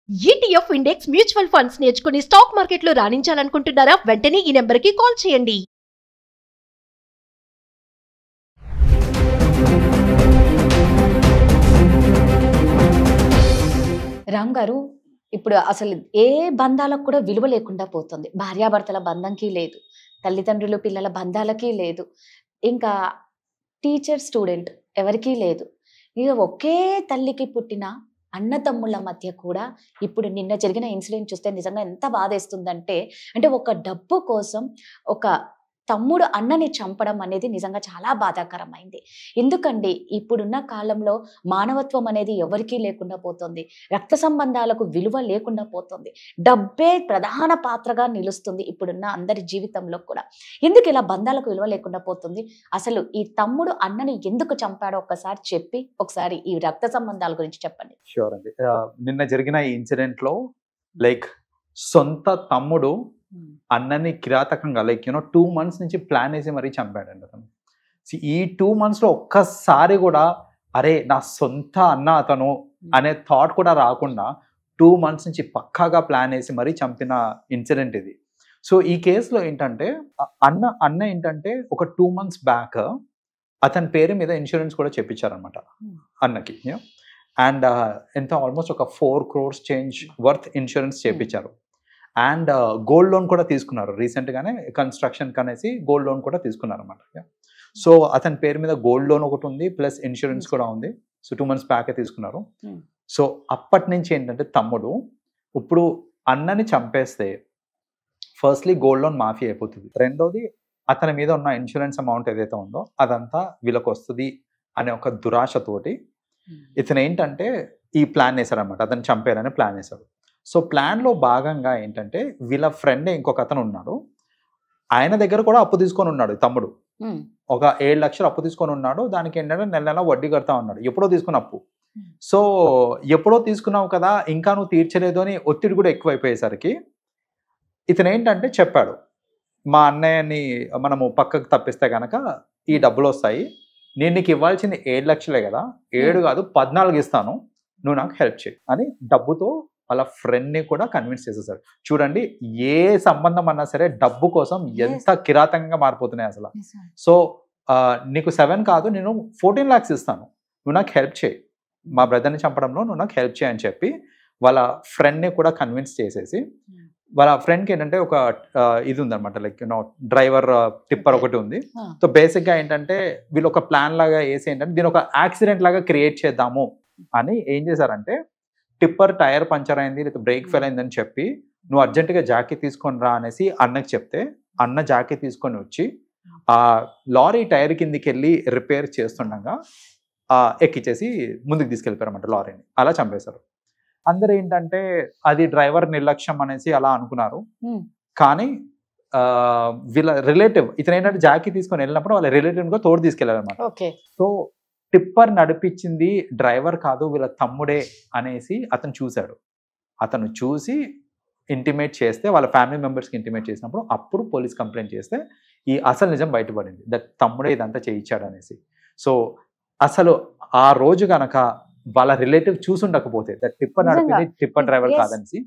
ETF index mutual funds నేర్చుకుని stock మార్కెట్లో రాణించాలనుకుంటున్నారా? వెంటనే ఈ నెంబర్కి కాల్ చేయండి. రామ్ గారు, ఇప్పుడు అసలు ఏ బంధాలకు కూడా విలువ లేకుండా పోతుంది. భార్యాభర్తల బంధంకి లేదు, తల్లిదండ్రులు పిల్లల బంధాలకి లేదు, ఇంకా టీచర్ స్టూడెంట్ ఎవరికీ లేదు. ఇక ఒకే తల్లికి పుట్టిన అన్నతమ్ముళ్ళ మధ్య కూడా ఇప్పుడు నిన్న జరిగిన ఇన్సిడెంట్ చూస్తే నిజంగా ఎంత బాధేస్తుందంటే, అంటే ఒక డబ్బు కోసం ఒక తమ్ముడు అన్నని చంపడం అనేది నిజంగా చాలా బాధాకరమైంది. ఎందుకండి ఇప్పుడున్న కాలంలో మానవత్వం అనేది ఎవరికీ లేకుండా పోతుంది, రక్త సంబంధాలకు విలువ లేకుండా పోతుంది, డబ్బే ప్రధాన పాత్రగా నిలుస్తుంది ఇప్పుడున్న అందరి జీవితంలో కూడా. ఎందుకు ఇలా బంధాలకు విలువ లేకుండా పోతుంది? అసలు ఈ తమ్ముడు అన్నని ఎందుకు చంపాడో ఒక్కసారి చెప్పి ఒకసారి ఈ రక్త సంబంధాల గురించి చెప్పండి. షూర్ అండి. నిన్న జరిగిన ఈ ఇన్సిడెంట్ లో లైక్ సొంత తమ్ముడు అన్నని కిరాతకంగా 2 months నుంచి ప్లాన్ వేసి మరీ చంపాడండి అతను. ఈ 2 months లో ఒక్కసారి కూడా అరే నా సొంత అన్న అతను అనే థాట్ కూడా రాకుండా 2 months నుంచి పక్కాగా ప్లాన్ వేసి మరీ చంపిన ఇన్సిడెంట్ ఇది. సో ఈ కేసులో ఏంటంటే అన్న ఏంటంటే ఒక 2 months బ్యాక్ అతని పేరు మీద ఇన్సూరెన్స్ కూడా చెప్పించారనమాట అన్నకి. అండ్ ఎంత ఆల్మోస్ట్ ఒక 4 crores చేంజ్ వర్త్ ఇన్సూరెన్స్ చేపించారు. అండ్ గోల్డ్ లోన్ కూడా తీసుకున్నారు రీసెంట్గానే, కన్స్ట్రక్షన్ కనేసి గోల్డ్ లోన్ కూడా తీసుకున్నారు అనమాట. సో అతని పేరు మీద గోల్డ్ లోన్ ఒకటి ఉంది, ప్లస్ ఇన్సూరెన్స్ కూడా ఉంది. సో 2 months బ్యాకే తీసుకున్నారు. సో అప్పటి నుంచి ఏంటంటే తమ్ముడు ఇప్పుడు అన్నని చంపేస్తే ఫస్ట్లీ గోల్డ్ లోన్ మాఫీ అయిపోతుంది, రెండోది అతని మీద ఉన్న ఇన్సూరెన్స్ అమౌంట్ ఏదైతే ఉందో అదంతా వీళ్ళకి వస్తుంది అనే ఒక దురాశతోటి ఇతను ఏంటంటే ఈ ప్లాన్ వేశారనమాట, అతను చంపేయాలని ప్లాన్ వేశాడు. సో ప్లాన్లో భాగంగా ఏంటంటే వీళ్ళ ఫ్రెండ్ ఇంకొక అతను ఉన్నాడు, ఆయన దగ్గర కూడా అప్పు తీసుకొని ఉన్నాడు తమ్ముడు. ఒక 7 లక్షలు అప్పు తీసుకొని ఉన్నాడు. దానికి ఏంటంటే నెల నెల వడ్డీ కడతా ఉన్నాడు, ఎప్పుడో తీసుకున్న అప్పు. సో ఎప్పుడో తీసుకున్నావు కదా ఇంకా నువ్వు తీర్చలేదు అని ఒత్తిడి కూడా ఎక్కువైపోయేసరికి ఇతను ఏంటంటే చెప్పాడు, మా అన్నయ్యని మనము పక్కకు తప్పిస్తే కనుక ఈ డబ్బులు వస్తాయి, నేను నీకు ఇవ్వాల్సింది 7 లక్షలే కదా, 7 కాదు 14 ఇస్తాను, నువ్వు నాకు హెల్ప్ చేయి అని డబ్బుతో వాళ్ళ ఫ్రెండ్ని కూడా కన్విన్స్ చేసేసారు. చూడండి ఏ సంబంధం అన్నా సరే డబ్బు కోసం ఎంత కిరాతకంగా మారిపోతున్నాయి అసలు. సో నీకు 7 కాదు నేను 14 lakhs ఇస్తాను, నువ్వు నాకు హెల్ప్ చేయి, మా బ్రదర్ని చంపడంలో నువ్వు నాకు హెల్ప్ చేయి అని చెప్పి వాళ్ళ ఫ్రెండ్ని కూడా కన్విన్స్ చేసేసి, వాళ్ళ ఫ్రెండ్కి ఏంటంటే ఒక ఇది ఉందన్నమాట, డ్రైవర్ టిప్పర్ ఒకటి ఉంది. సో బేసిక్గా ఏంటంటే వీళ్ళు ఒక ప్లాన్ లాగా వేసి ఏంటంటే దీని ఒక యాక్సిడెంట్ లాగా క్రియేట్ చేద్దాము అని ఏం చేశారంటే, టిప్పర్ టైర్ పంచర్ అయింది లేదా బ్రేక్ ఫెయిల్ అయిందని చెప్పి నువ్వు అర్జెంటుగా జాకీ తీసుకొని రా అనేసి అన్నకి చెప్తే అన్న జాకీ తీసుకొని వచ్చి ఆ లారీ టైర్ కిందికి వెళ్ళి రిపేర్ చేస్తుండగా ఎక్కిచ్చేసి ముందుకు తీసుకెళ్ళిపోయారన్నమాట లారీని. అలా చంపేశారు. అందరూ ఏంటంటే అది డ్రైవర్ నిర్లక్ష్యం అనేసి అలా అనుకున్నారు. కానీ వీళ్ళ రిలేటివ్ ఇతను ఏంటంటే జాకీ తీసుకొని వెళ్ళినప్పుడు వాళ్ళ రిలేటివ్ కూడా తోడు తీసుకెళ్ళారన్నమాట. సో టిప్పర్ నడిపించింది డ్రైవర్ కాదు వీళ్ళ తమ్ముడే అనేసి అతను చూశాడు. అతను చూసి ఇంటిమేట్ చేస్తే వాళ్ళ ఫ్యామిలీ మెంబర్స్కి ఇంటిమేట్ చేసినప్పుడు అప్పుడు పోలీస్ కంప్లైంట్ చేస్తే ఈ అసలు నిజం బయటపడింది, దట్ తమ్ముడే ఇదంతా చేయించాడు అనేసి. సో అసలు ఆ రోజు కనుక వాళ్ళ రిలేటివ్ చూసుండకపోతే దట్ టిప్పర్ నడిపింది టిప్పర్ డ్రైవర్ కాదనేసి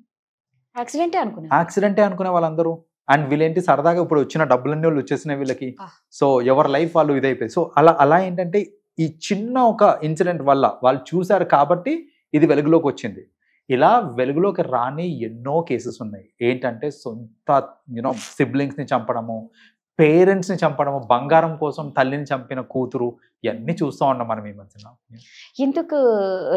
యాక్సిడెంటే అనుకునే వాళ్ళందరూ. అండ్ వీళ్ళేంటి సరదాగా ఇప్పుడు వచ్చిన డబ్బులన్నీ వాళ్ళు వచ్చేసినాయి వీళ్ళకి. సో ఎవరి లైఫ్ వాళ్ళు ఇదైపోయి. సో అలా ఏంటంటే ఈ చిన్న ఒక ఇన్సిడెంట్ వల్ల వాళ్ళు చూశారు కాబట్టి ఇది వెలుగులోకి వచ్చింది. ఇలా వెలుగులోకి రాని ఎన్నో కేసెస్ ఉన్నాయి. ఏంటంటే సొంత సిబ్లింగ్స్ని చంపడము, పేరెంట్స్ని చంపడము, బంగారం కోసం తల్లిని చంపిన కూతురు, ఇవన్నీ చూస్తూ ఉన్నాం మనం ఈ మధ్యన. ఎందుకు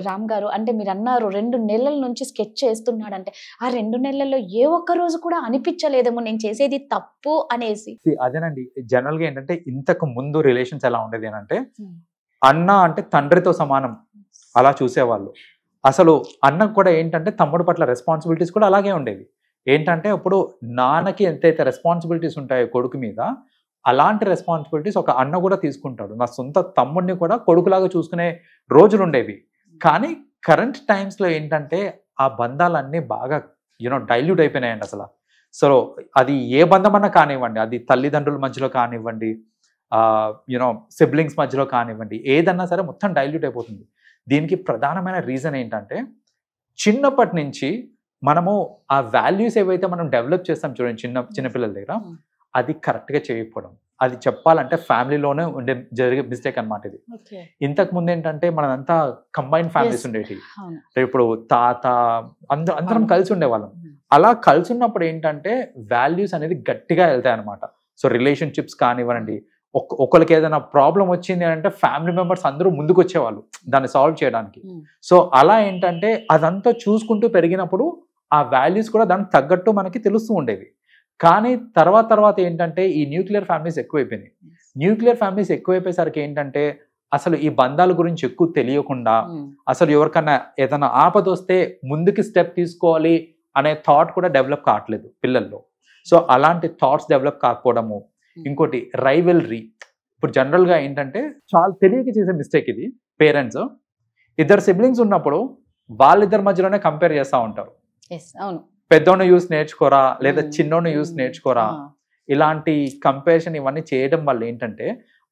రామ్ గారు అంటే మీరు అన్నారు 2 నెలల నుంచి స్కెచ్ చేస్తున్నాడంటే ఆ 2 నెలల్లో ఏ ఒక్క రోజు కూడా అనిపించలేదేమో నేను చేసేది తప్పు అనేసి? అదేనండి, జనరల్గా ఏంటంటే ఇంతకు ముందు రిలేషన్స్ ఎలా ఉండేది అంటే అన్న అంటే తండ్రితో సమానం అలా చూసేవాళ్ళు. అసలు అన్నకు కూడా ఏంటంటే తమ్ముడు పట్ల రెస్పాన్సిబిలిటీస్ కూడా అలాగే ఉండేవి. ఏంటంటే ఇప్పుడు నాన్నకి ఎంతైతే రెస్పాన్సిబిలిటీస్ ఉంటాయో కొడుకు మీద, అలాంటి రెస్పాన్సిబిలిటీస్ ఒక అన్న కూడా తీసుకుంటాడు. నా సొంత తమ్ముడిని కూడా కొడుకులాగా చూసుకునే రోజులు ఉండేవి. కానీ కరెంట్ టైమ్స్లో ఏంటంటే ఆ బంధాలన్నీ బాగా డైల్యూట్ అయిపోయినాయండి అసలు. సో అది ఏ బంధం అన్నా కానివ్వండి, అది తల్లిదండ్రుల మధ్యలో కానివ్వండి, సిబ్లింగ్స్ మధ్యలో కానివ్వండి, ఏదన్నా సరే మొత్తం డైల్యూట్ అయిపోతుంది. దీనికి ప్రధానమైన రీజన్ ఏంటంటే చిన్నప్పటి నుంచి మనము ఆ వాల్యూస్ ఏవైతే మనం డెవలప్ చేస్తాం చూడండి చిన్నపిల్లల దగ్గర, అది కరెక్ట్గా చేయకపోవడం. అది చెప్పాలంటే ఫ్యామిలీలోనే జరిగే మిస్టేక్ అనమాట ఇది. ఇంతకు ముందు ఏంటంటే మనదంతా కంబైన్ ఫ్యామిలీస్ ఉండేవి. ఇప్పుడు తాత అందరం కలిసి ఉండేవాళ్ళం. అలా కలిసి ఉన్నప్పుడు ఏంటంటే వాల్యూస్ అనేది గట్టిగా వెళ్తాయి అనమాట. సో రిలేషన్షిప్స్ కానివ్వండి, ఒకరికి ఏదైనా ప్రాబ్లం వచ్చింది అంటే ఫ్యామిలీ మెంబర్స్ అందరూ ముందుకు వచ్చేవాళ్ళు దాన్ని సాల్వ్ చేయడానికి. సో అలా ఏంటంటే అదంతా చూసుకుంటూ పెరిగినప్పుడు ఆ వాల్యూస్ కూడా దానికి తగ్గట్టు మనకి తెలుస్తూ ఉండేవి. కానీ తర్వాత ఏంటంటే ఈ న్యూక్లియర్ ఫ్యామిలీస్ ఎక్కువైపోయినాయి. న్యూక్లియర్ ఫ్యామిలీస్ ఎక్కువైపోయేసరికి ఏంటంటే అసలు ఈ బంధాల గురించి ఎక్కువ తెలియకుండా, అసలు ఎవరికన్నా ఏదైనా ఆపద వస్తే ముందుకి స్టెప్ తీసుకోవాలి అనే థాట్ కూడా డెవలప్ కావట్లేదు పిల్లల్లో. సో అలాంటి థాట్స్ డెవలప్ కాకపోవడము. ఇంకోటి రైవల్రీ. ఇప్పుడు జనరల్గా ఏంటంటే చాలా తెలియక చేసే మిస్టేక్ ఇది. పేరెంట్స్ ఇద్దరు సిబ్లింగ్స్ ఉన్నప్పుడు వాళ్ళిద్దరి మధ్యలోనే కంపేర్ చేస్తూ ఉంటారు. పెద్దోడిని యూస్ నేర్చుకోరా, లేదా చిన్నోడిని యూస్ నేర్చుకోరా, ఇలాంటి కంపారిజన్ ఇవన్నీ చేయడం వల్ల ఏంటంటే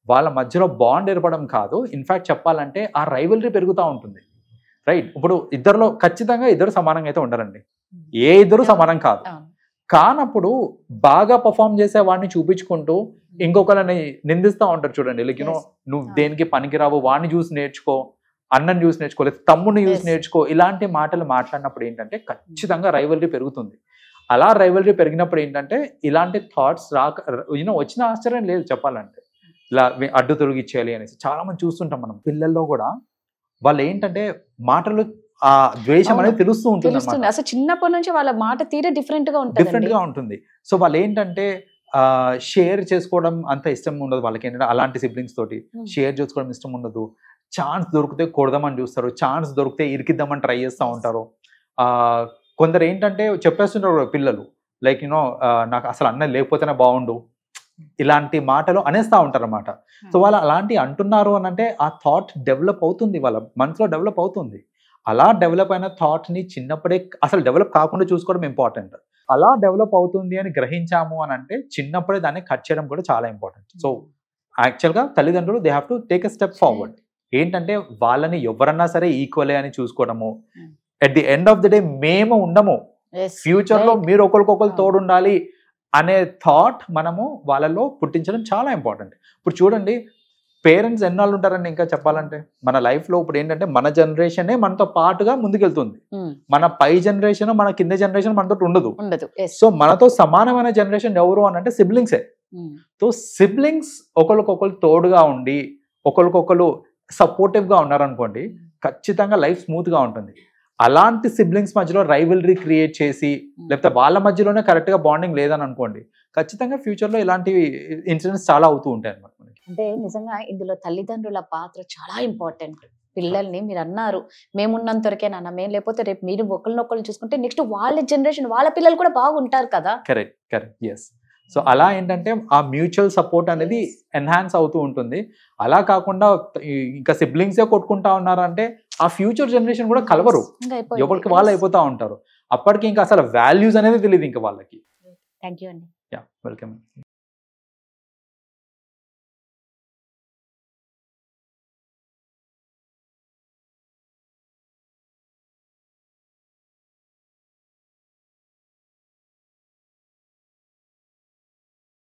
వాళ్ళ మధ్యలో బాండ్ ఏర్పడడం కాదు, ఇన్ఫాక్ట్ చెప్పాలంటే ఆ రైవల్రీ పెరుగుతూ ఉంటుంది. రైట్. ఇప్పుడు ఇద్దరులో ఖచ్చితంగా ఇద్దరు సమానంగా అయితే ఉండరండి, ఏ ఇద్దరు సమానం కాదు. కానప్పుడు బాగా పర్ఫామ్ చేసే వాడిని చూపించుకుంటూ ఇంకొకరిని నిందిస్తూ ఉంటారు చూడండి. లైక్ నువ్వు దేనికి పనికిరావు, వాడిని చూసి నేర్చుకో, అన్నని చూసి నేర్చుకో, లేదా తమ్ముడిని చూసి నేర్చుకో, ఇలాంటి మాటలు మాట్లాడినప్పుడు ఏంటంటే ఖచ్చితంగా రైవల్రీ పెరుగుతుంది. అలా రైవల్రీ పెరిగినప్పుడు ఏంటంటే ఇలాంటి థాట్స్ వచ్చిన ఆశ్చర్యం లేదు చెప్పాలంటే. ఇలా అడ్డు తొలగిచ్చేయాలి అనేసి చాలా మంది చూస్తుంటాం మనం. పిల్లల్లో కూడా వాళ్ళు ఏంటంటే మాటలు ఆ ద్వేషం అనేది తెలుస్తూ ఉంటుంది. అసలు చిన్నప్పటి నుంచి వాళ్ళ మాట తీరే డిఫరెంట్ గా ఉంటుంది. సో వాళ్ళు ఏంటంటే షేర్ చేసుకోవడం అంత ఇష్టం ఉండదు వాళ్ళకి. ఏంటంటే అలాంటి సిబ్లింగ్స్ తోటి షేర్ చేసుకోవడం ఇష్టం ఉండదు. ఛాన్స్ దొరికితే కొడదామని చూస్తారు, ఛాన్స్ దొరికితే ఇరికిద్దామని ట్రై చేస్తూ ఉంటారు. కొందరు ఏంటంటే చెప్పేస్తుంటారు పిల్లలు, లైక్ నాకు అసలు అన్నది లేకపోతేనే బాగుండు, ఇలాంటి మాటలు అనేస్తూ ఉంటారు అన్నమాట. సో వాళ్ళు అలాంటి అంటున్నారు అని అంటే ఆ థాట్ డెవలప్ అవుతుంది, వాళ్ళ మనసులో డెవలప్ అవుతుంది. అలా డెవలప్ అయిన థాట్ని చిన్నప్పుడే అసలు డెవలప్ కాకుండా చూసుకోవడం ఇంపార్టెంట్. అలా డెవలప్ అవుతుంది అని గ్రహించాము అని అంటే చిన్నప్పుడే దాన్ని కట్ చేయడం కూడా చాలా ఇంపార్టెంట్. సో యాక్చువల్గా తల్లిదండ్రులు they have to take a step forward. ఏంటంటే వాళ్ళని ఎవరన్నా సరే ఈక్వలే అని చూసుకోవడము. At the end of the day మేము ఉండము, ఫ్యూచర్ లో మీరు ఒకరికొకరు తోడుండాలి అనే థాట్ మనము వాళ్ళలో పుట్టించడం చాలా ఇంపార్టెంట్. ఇప్పుడు చూడండి, పేరెంట్స్ ఎన్నాళ్ళు ఉంటారండి ఇంకా చెప్పాలంటే మన లైఫ్ లో. ఇప్పుడు ఏంటంటే మన జనరేషనే మనతో పాటుగా ముందుకెళ్తుంది, మన పై జనరేషన్ మన కింద జనరేషన్ మనతో ఉండదు. సో మనతో సమానమైన జనరేషన్ ఎవరు అని అంటే సిబ్లింగ్సే. సో సిబ్లింగ్స్ ఒకరికొకరు తోడుగా ఉండి ఒకరికొకరు సపోర్టివ్ గా ఉన్నారనుకోండి, ఖచ్చితంగా లైఫ్ స్మూత్ గా ఉంటుంది. అలాంటి సిబ్లింగ్స్ మధ్యలో రైవల్రీ క్రియేట్ చేసి లేకపోతే వాళ్ళ మధ్యలోనే కరెక్ట్ గా బాండింగ్ లేదని అనుకోండి, ఖచ్చితంగా ఫ్యూచర్ లో ఇలాంటి ఇన్సిడెంట్స్ చాలా అవుతూ ఉంటాయి అన్నమాట. అంటే నిజంగా ఇందులో తల్లిదండ్రుల పాత్ర చాలా ఇంపార్టెంట్. పిల్లల్ని మీరు అన్నారు మేమున్నంత వరకే నాన్న, మేము లేకపోతే రేపు మీరు ఒకరినొకరు చూసుకుంటే నెక్స్ట్ వాళ్ళ జనరేషన్ వాళ్ళ పిల్లలు కూడా బాగుంటారు కదా. కరెక్ట్. ఎస్. సో అలా ఏంటంటే ఆ మ్యూచువల్ సపోర్ట్ అనేది ఎన్హాన్స్ అవుతూ ఉంటుంది. అలా కాకుండా ఇంకా సిబ్లింగ్సే కొట్టుకుంటా ఉన్నారంటే ఆ ఫ్యూచర్ జనరేషన్ కూడా కలవరు, ఎవరికి వాళ్ళు అయిపోతా ఉంటారు. అప్పటికి ఇంకా అసలు వాల్యూస్ అనేది తెలియదు ఇంకా వాళ్ళకి. థ్యాంక్ యూ అండి. వెల్కమ్.